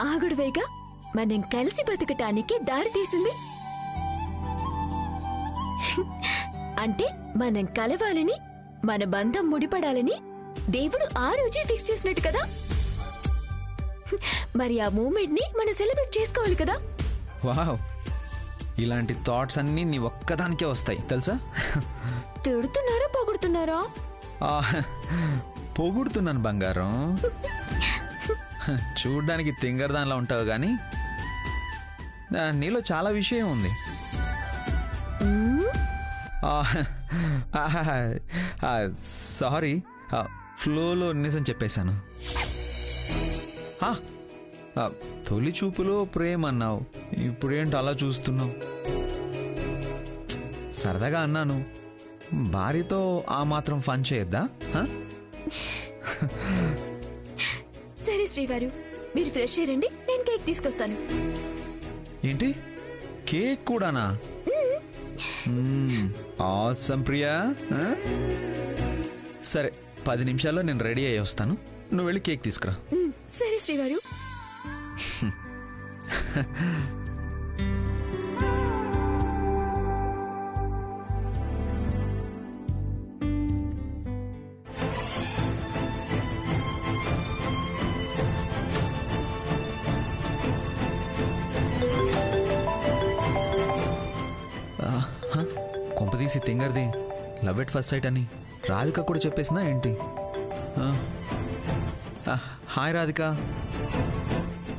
ఆ గొడవేగా మనం కలిసి బతకటానికి దారి తీసింది. అంటే మనం కలవాలని, మన బంధం ముడిపడాలని దేవుడు ఆ రోజే ఫిక్స్ చేసినట్టు కదా. మరి ఆ మూమెంట్ ని మనం సెలబ్రేట్ చేసుకోవాలి కదా. వావ్, ఇలాంటి థాట్స్ అన్నీ నీ ఒక్కదానికే వస్తాయి తెలుసా. తిడుతున్నారా పొగుడుతున్నారా? పొగుడుతున్నాను బంగారం. చూడ్డానికి తింగరదానిలా ఉంటావు కానీ నీలో చాలా విషయం ఉంది. సారీ, ఫ్లోలో నిజం చెప్పేశాను. తొలి చూపులో ప్రేమ అన్నావు, ఇప్పుడేంటి అలా చూస్తున్నావు? సరదాగా అన్నాను, భార్యతో ఆ మాత్రం ఫన్ చేయొద్దా? సరే శ్రీవారు, మీరు ఫ్రెష్ అయ్యండి, నేను కేక్ తీసుకొస్తాను. ఏంటి, కేక్ కూడానా? ఆసమ్ ప్రియా. సరే, 10 నిమిషాల్లో నేను రెడీ అయ్యి వస్తాను, నువ్వు వెళ్ళి కేక్ తీసుకురా. సరే శ్రీవారు. కొంపదీసి తింగర్ది లవ్ ఎట్ ఫస్ట్ సైట్ అని రాధిక కూడా చెప్పేసిందా ఏంటి? హాయ్ రాధిక,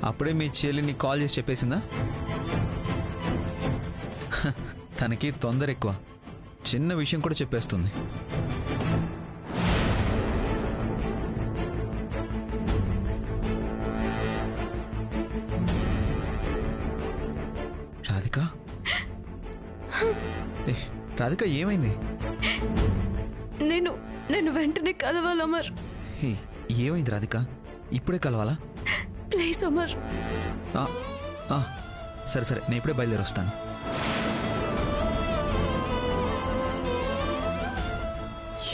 అప్పుడే మీ చెల్లిని కాల్ చేసి చెప్పేసిందా? తనకి తొందర ఎక్కువ, చిన్న విషయం కూడా చెప్పేస్తుంది. రాధిక, రాధిక ఏమైంది? నేను వెంటనే కలవాలి అమర్. ఏమైంది రాధిక, ఇప్పుడే కలవాలా? ప్లీజ్ అమర్. సరే సరే, నేను ఇప్పుడే బయలుదేరి వస్తాను.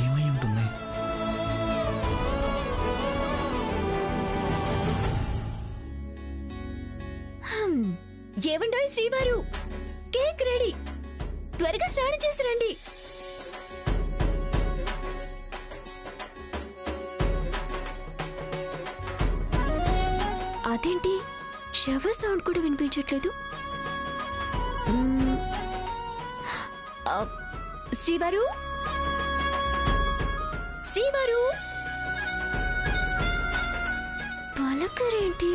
ఏమై ఉంటుంది? ఏమండోయ్ శ్రీవారు, కేక్ రెడీ, త్వరగా స్నానం చేసి రండి. అదేంటి, షవర్ సౌండ్ కూడా వినిపించట్లేదు? శ్రీవారు, శ్రీవారు, పలకరేంటి?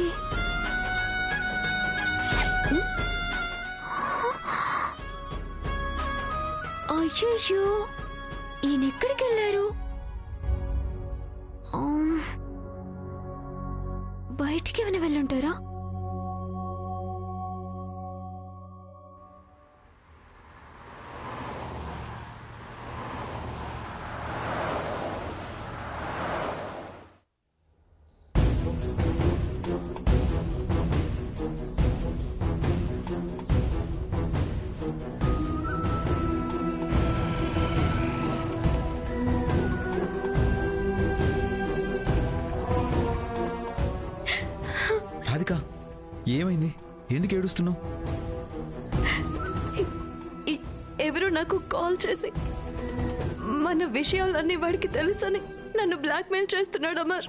అయ్యో, ఈయన ఎక్కడికి వెళ్ళారు? బయటికి ఏమైనా వెళ్ళుంటారా? రాధిక, ఏమైంది? ఎందుకు ఏడుస్తున్నావు? ఎవరు నాకు కాల్ చేసి మన విషయాలన్నీ వాడికి తెలుసని నన్ను బ్లాక్మెయిల్ చేస్తున్నాడు అమర్.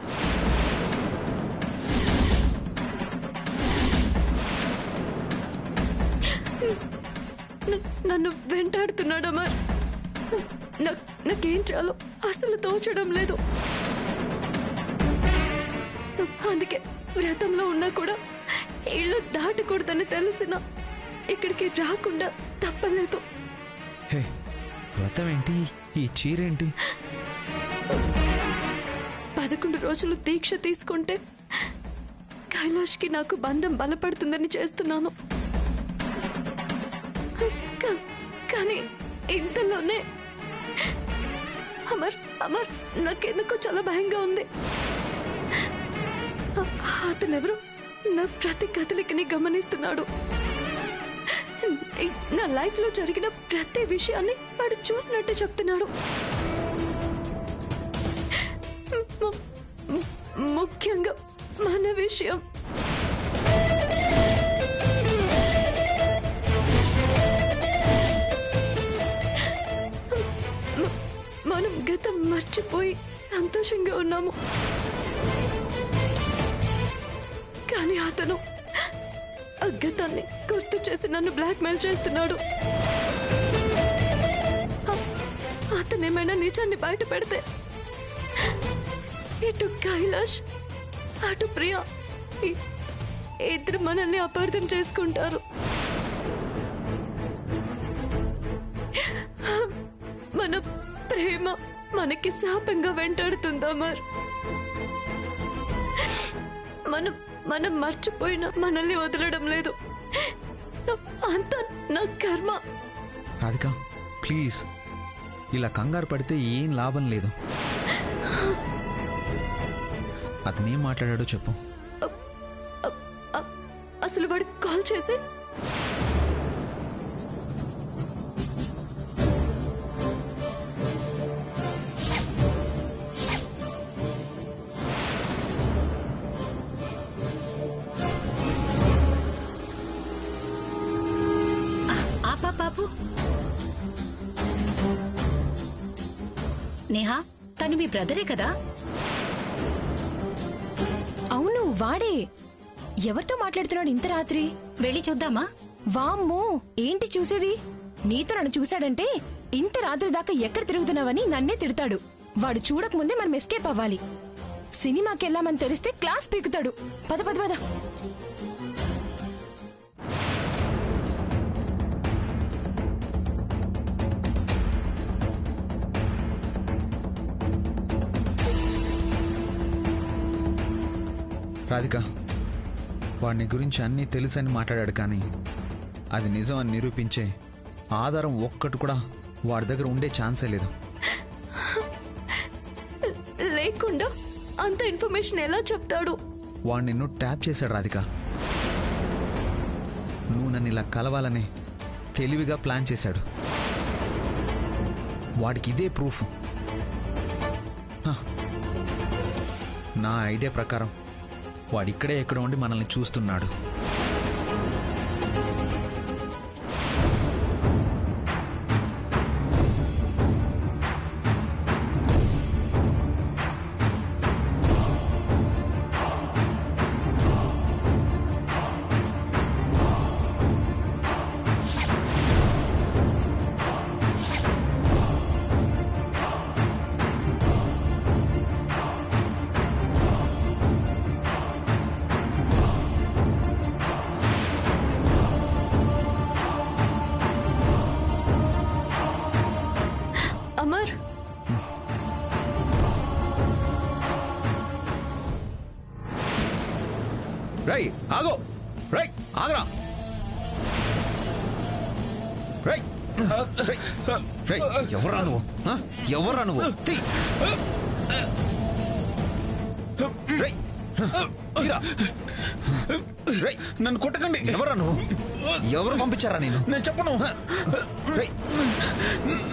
నన్ను వెంటాడుతున్నాడు అమర్. నాకేం చేయాలో అసలు తోచడం లేదు. అందుకే వ్రతంలో ఉన్నా కూడా ఇల్లు దాటకూడదని తెలిసిన ఇక్కడికి రాకుండా తప్పలేదు. వ్రతం ఏంటి? ఈ చీరేంటి? 11 రోజులు దీక్ష తీసుకుంటే కైలాష్కి నాకు బంధం బలపడుతుందని చేస్తున్నాను. కానీ ఇంతలోనే అమర్ అమర్ నాకెందుకో చాలా భయంగా ఉంది. అతనెవరు నా ప్రతి కదలికని గమనిస్తున్నాడు. నా లైఫ్ లో జరిగిన ప్రతి విషయాన్ని వాడు చూసినట్టే చెప్తున్నాడు. ముఖ్యంగా మన విషయం మనం గతం మర్చిపోయి సంతోషంగా ఉన్నాము. కానీ అతను ఆ గతాన్ని గుర్తు చేసి నన్ను బ్లాక్మెయిల్ చేస్తున్నాడు. అతనేమైనా నిజాన్ని బయట పెడితే ఇటు కైలాష్ అటు ప్రియా ఇద్దరు మనల్ని అపార్థం చేసుకుంటారు. మన ప్రేమ మనకి శాపంగా వెంటాడుతుందా మరి? మనం మర్చిపోయినా మనల్ని వదలడం లేదు. అంతా నా కర్మ. రాధిక ప్లీజ్, ఇలా కంగారు పడితే ఏం లాభం లేదు. అతనేం మాట్లాడాడో చెప్పు. అసలు వాడికి కాల్ చేసి పాపు నేహా, తను మీ బ్రదరే కదా? అవును, వాడే. ఎవరితో మాట్లాడుతున్నాడు ఇంత రాత్రి? వెళ్ళి చూద్దామా? వామ్మో, ఏంటి చూసేది? నీతో నన్ను చూశాడంటే ఇంత రాత్రి దాకా ఎక్కడ తిరుగుతున్నావని నన్నే తిడతాడు. వాడు చూడకముందే మనం ఎస్కేప్ అవ్వాలి. సినిమాకెళ్ళామని తెలిస్తే క్లాస్ పీకుతాడు. పద పద పద. రాధిక, వాడిని గురించి అన్నీ తెలుసని మాట్లాడాడు, కానీ అది నిజం అని నిరూపించే ఆధారం ఒక్కటి కూడా వాడి దగ్గర ఉండే ఛాన్సే లేదు. లేకుండా అంత ఇన్ఫర్మేషన్ ఎలా చెప్తాడు? వాడు నిన్ను ట్యాప్ చేశాడు రాధిక. నువ్వు నన్ను ఇలా కలవాలనే తెలివిగా ప్లాన్ చేశాడు. వాడికి ఇదే ప్రూఫ్. నా ఐడియా ప్రకారం వాడిక్కడే ఎక్కడ ఉండి మనల్ని చూస్తున్నాడు. అమర్, రై ఆగో, రై ఆగరా, రై రై, ఎవర్రా నువ్వు? ఎవర్రా నువ్వు? రై తీరా. రై నన్ను కొట్టకండి. ఎవరా నువ్వు? ఎవరు పంపించారా నేను? నేను చెప్పను. రై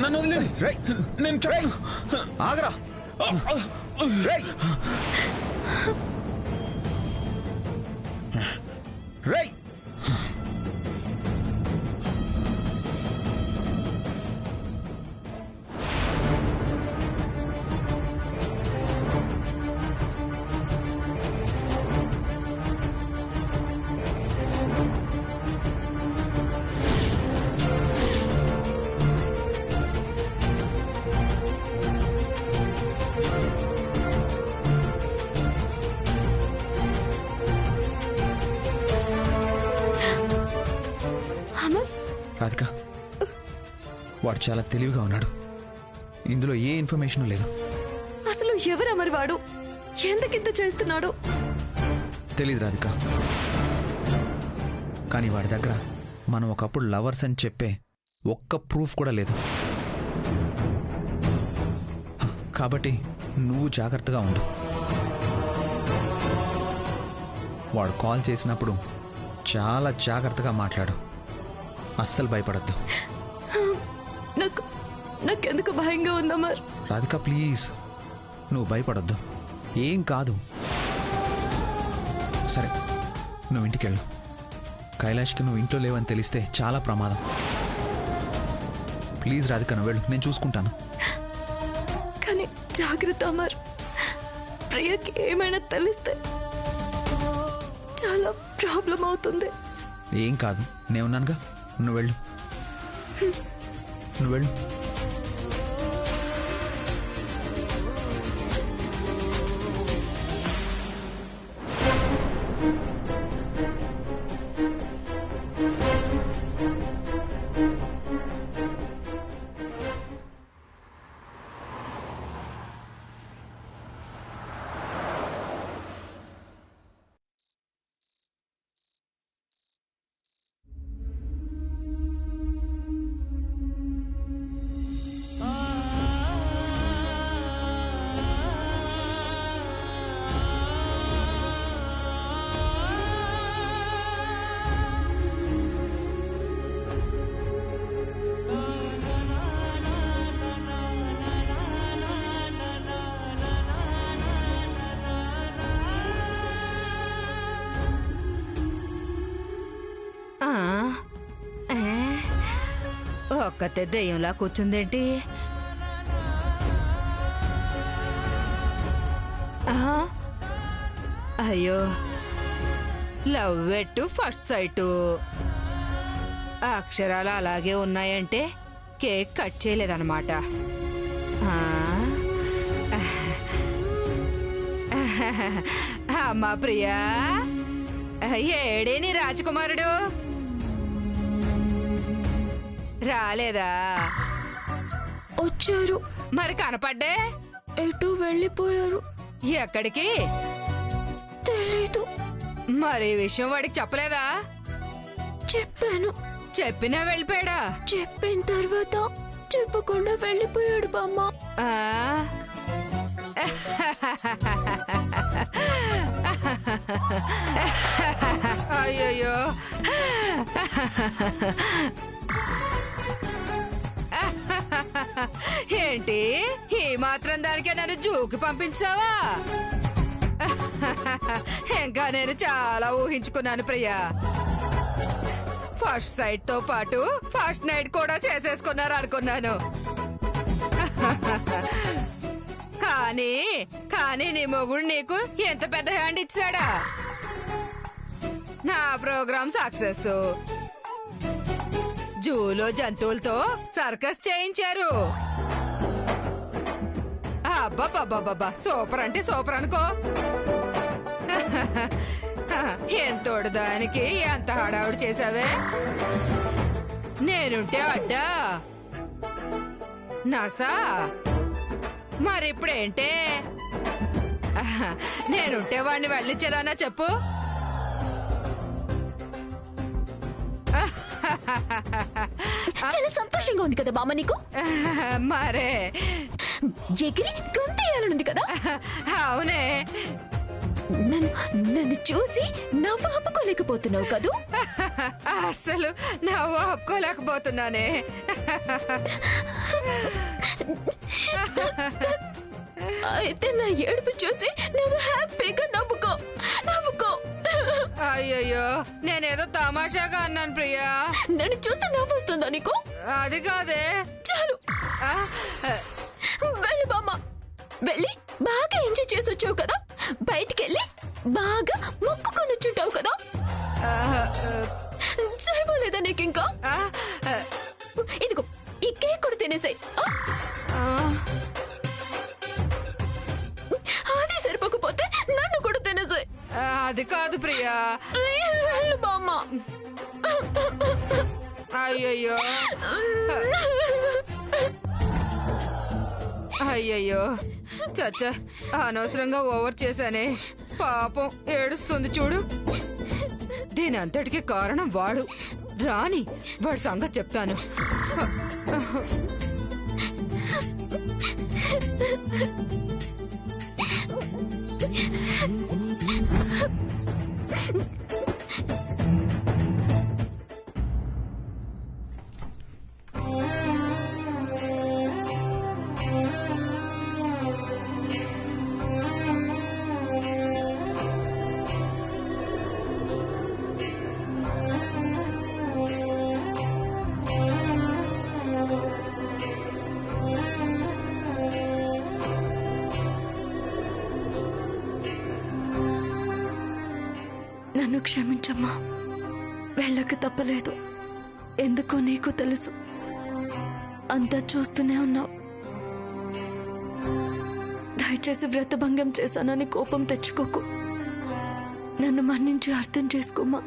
నన్ను వదిలేదు. రై నేను చెప్పను. ఆగరా. రై రై రాధిక, వాడు చాలా తెలివిగా ఉన్నాడు. ఇందులో ఏ ఇన్ఫర్మేషన్ లేదు. అసలు ఎవరు మరి వాడు? ఎందుకింత చేస్తున్నాడు? తెలీదు రాధిక, కానీ వాడి దగ్గర మనం ఒకప్పుడు లవర్స్ అని చెప్పే ఒక్క ప్రూఫ్ కూడా లేదు. కాబట్టి నువ్వు జాగ్రత్తగా ఉండు. వాడు కాల్ చేసినప్పుడు చాలా జాగ్రత్తగా మాట్లాడు. అస్సలు భయపడద్దు. నాకెందుకు భయంగా ఉందా మరి? రాధిక ప్లీజ్, నువ్వు భయపడద్దు. ఏం కాదు. సరే నువ్వు ఇంటికి వెళ్ళు. కైలాష్కి నువ్వు ఇంట్లో లేవని తెలిస్తే చాలా ప్రమాదం. ప్లీజ్ రాధిక నువ్వు వెళ్ళు, నేను చూసుకుంటాను. కానీ జాగ్రత్త అమర్, ప్రియకి ఏమైనా తెలిస్తే చాలా ప్రాబ్లం అవుతుంది. ఏం కాదు, నేను ఉన్నానుగా. నువ్వు వెళ్ళు, నువ్వు వెళ్ళు. ఒక్కతే దెయ్యంలా కూర్చుందేంటి? అయ్యో, లవ్ ఎట్టు ఫస్ట్ సైటు అక్షరాలు అలాగే ఉన్నాయంటే కేక్ కట్ చేయలేదన్నమాట. అమ్మా ప్రియా, ఏడే నీ రాజకుమారుడు? రాలేదా? వచ్చారు. మరి కనపడ్డే? ఎటు వెళ్ళిపోయారు. ఎక్కడికి తెలీదు. మరి ఈ విషయం వాడికి చెప్పలేదా? చెప్పాను. చెప్పినా వెళ్ళిపోయాడా? చెప్పిన తర్వాత చెప్పకుండా వెళ్ళిపోయాడు బామ్మ. అయ్యయ్యో, ఏంటి ఈ మాత్రం దానికే నన్ను జూకి పంపించావా? ఇంకా నేను చాలా ఊహించుకున్నాను ప్రియా. ఫస్ట్ సైట్ తో పాటు ఫస్ట్ నైట్ కూడా చేసేసుకున్నారు అనుకున్నాను. కానీ నీ మొగుడు నీకు ఎంత పెద్ద హ్యాండ్ ఇచ్చాడా? నా ప్రోగ్రామ్ సక్సెస్. జూలో జంతువులతో సర్కస్ చేయించారు. అబ్బా, సూపర్ అంటే సూపర్ అనుకో. ఎంతోడు దానికి ఎంత హడావుడి చేసావే. నేనుంటే అడ్డా నాసా. మరిప్పుడేంటే నేనుంటే వాడిని వెళ్ళించేదానా చెప్పు? చాలా సంతోషంగా ఉంది కదా బామ్మ నీకు? మరే ఎగిరి గొంతేయాలనుంది కదా? అవునే. నన్ను చూసి నవ్వు ఆపుకోలేకపోతున్నావు కదూ? అసలు నవ్వు ఆపుకోలేకపోతున్నానే. అయితే నా ఏడుపు చూసి నువ్వు హ్యాపీగా నవ్వుకో. అయ్యయ్యో, నేనేదో తమాషాగా అన్నాను ప్రియా. నన్ను చూస్తే నవ్వు వస్తుందా నీకు? అది కాదే. చాలు, వెళ్ళి బామ్మ. వెళ్ళి బాగా ఎంజాయ్ చేసి వచ్చావు కదా. బయటికెళ్ళి బాగా మొక్కుకొని వచ్చుంటావు కదా. సరిపోలేదా నీకు ఇంకా? ఇదిగో ఈ కేక్ కూడా తినేసాయి. అది సరిపోకపోతే నన్ను కూడా తినేసాయి. అది కాదు ప్రియా. ప్లీజ్ వెళ్ళు బామ్మ. అయ్యయ్యో, అయ్యయ్యో, చచ్చా, అనవసరంగా ఓవర్ చేశానే. పాపం ఏడుస్తుంది చూడు. దీని అంతటికి కారణం వాడు. రాని వాడి సంగతి చెప్తాను. నన్ను క్షమించమ్మా. వెళ్ళక తప్పలేదు. ఎందుకో నీకు తెలుసు. అంతా చూస్తూనే ఉన్నావు. దయచేసి వ్రతభంగం చేశానని కోపం తెచ్చుకోకు. నన్ను మన్నించి అర్థం చేసుకోమా.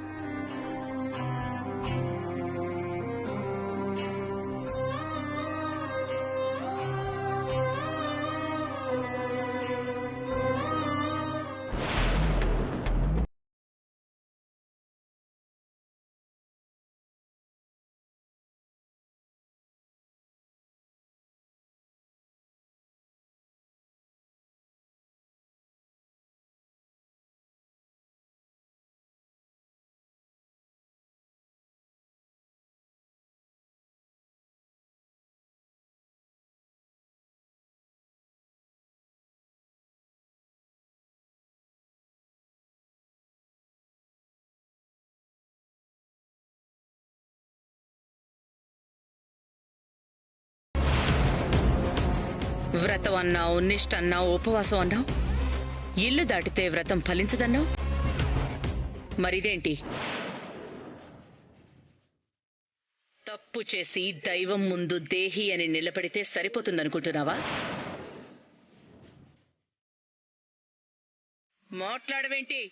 వ్రతం అన్నావు, నిష్ఠ అన్నావు, ఉపవాసం అన్నావు, ఇల్లు దాటితే వ్రతం ఫలించదన్నావు. మరిదేంటి? తప్పు చేసి దైవం ముందు దేహి అని నిలబడితే సరిపోతుందనుకుంటున్నావా? మాట్లాడవేంటి?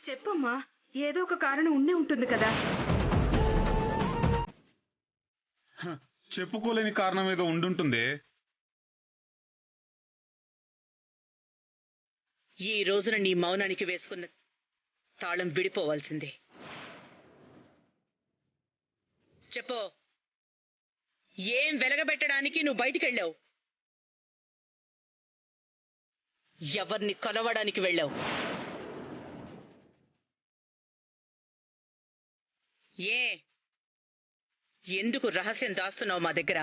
చెప్పమ్మా, ఏదో ఒక కారణం ఉండే ఉంటుంది కదా. చెప్పుకోలేని కారణం ఏదో ఉండుంటుంది. ఈ రోజున నీ మౌనానికి వేసుకున్న తాళం విడిపోవాల్సిందే. చెప్పు, ఏం వెలగబెట్టడానికి నువ్వు బయటికెళ్ళావు? ఎవరిని కలవడానికి వెళ్ళావు? ఎందుకు రహస్యం దాస్తున్నావు మా దగ్గర?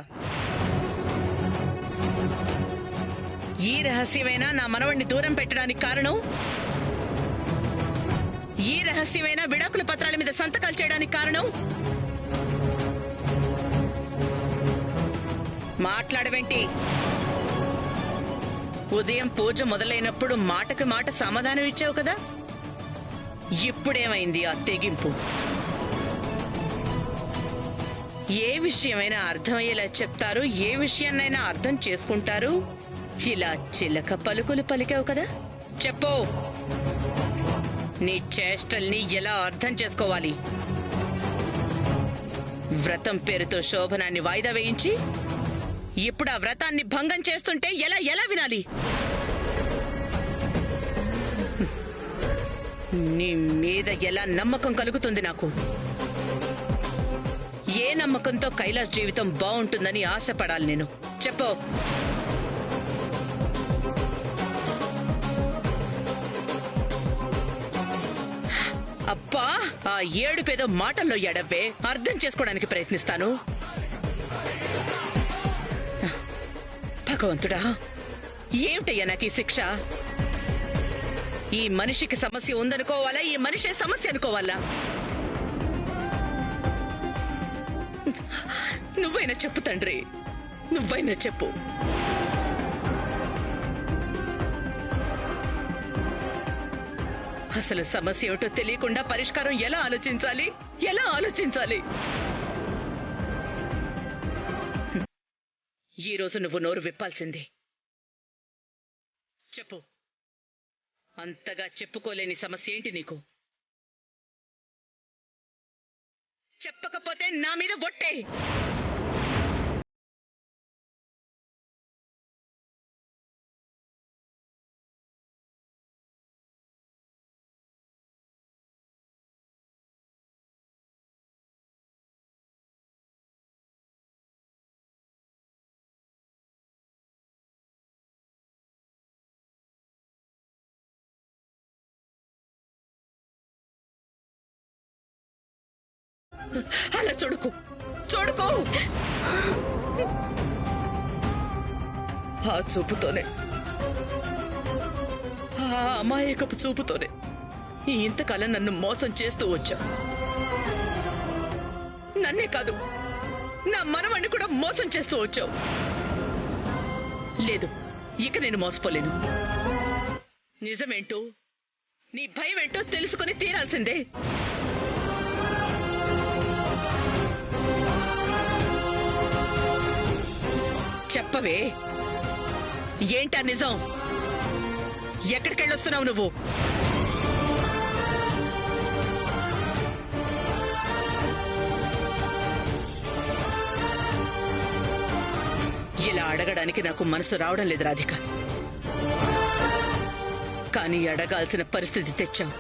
ఈ రహస్యమైనా నా మనవణ్ణి దూరం పెట్టడానికి కారణం? ఈ రహస్యమైనా విడాకుల పత్రాల మీద సంతకాలు చేయడానికి కారణం? మాట్లాడవేంటి? ఉదయం పూజ మొదలైనప్పుడు మాటకి మాట సమాధానం ఇచ్చావు కదా, ఇప్పుడేమైంది ఆ తెగింపు? ఏ విషయమైనా అర్థమయ్యేలా చెప్తారు, ఏ విషయాన్నైనా అర్థం చేసుకుంటారు. ఇలా చిలక పలుకులు పలికావు కదా, చెప్పు, నీ చేష్టల్ని ఎలా అర్థం చేసుకోవాలి? వ్రతం పేరుతో శోభనాన్ని వాయిదా వేయించి ఇప్పుడు ఆ వ్రతాన్ని భంగం చేస్తుంటే ఎలా ఎలా వినాలి? నీ మీద ఎలా నమ్మకం కలుగుతుంది నాకు? ఏ నమ్మకంతో కైలాస్ జీవితం బాగుంటుందని ఆశపడాలి నేను? చెప్పు. అబ్బా, ఆ ఏడుపేదో మాటల్లో ఎడవ్వే, అర్థం చేసుకోవడానికి ప్రయత్నిస్తాను. భగవంతుడా, ఏమిటయ్యా నాకు ఈ శిక్ష? ఈ మనిషికి సమస్య ఉందనుకోవాలా, ఈ మనిషే సమస్య అనుకోవాలా? నువ్వైనా చెప్పు తండ్రి, నువ్వైనా చెప్పు. అసలు సమస్య ఏమిటో తెలియకుండా పరిష్కారం ఎలా ఆలోచించాలి, ఎలా ఆలోచించాలి? ఈ రోజు నువ్వు నోరు విప్పాల్సిందే. చెప్పు, అంతగా చెప్పుకోలేని సమస్య ఏంటి నీకు? చెప్పకపోతే నా మీద బొట్టే. అలా చూడుకో, చూడుకో. ఆ చూపుతోనే, ఆ అమాయకపు చూపుతోనే ఇంతకాలం నన్ను మోసం చేస్తూ వచ్చా. నన్నే కాదు, నా మనవణ్ణి కూడా మోసం చేస్తూ వచ్చావు. లేదు, ఇక నేను మోసపోలేను. నిజమేంటో నీ భయం ఏంటో తెలుసుకుని తీరాల్సిందే. చెప్పవే, ఏంటా నిజం? ఎక్కడికెళ్ళొస్తున్నావు నువ్వు? ఇలా అడగడానికి నాకు మనసు రావడం లేదు రాధిక, కానీ అడగాల్సిన పరిస్థితి తెచ్చావు.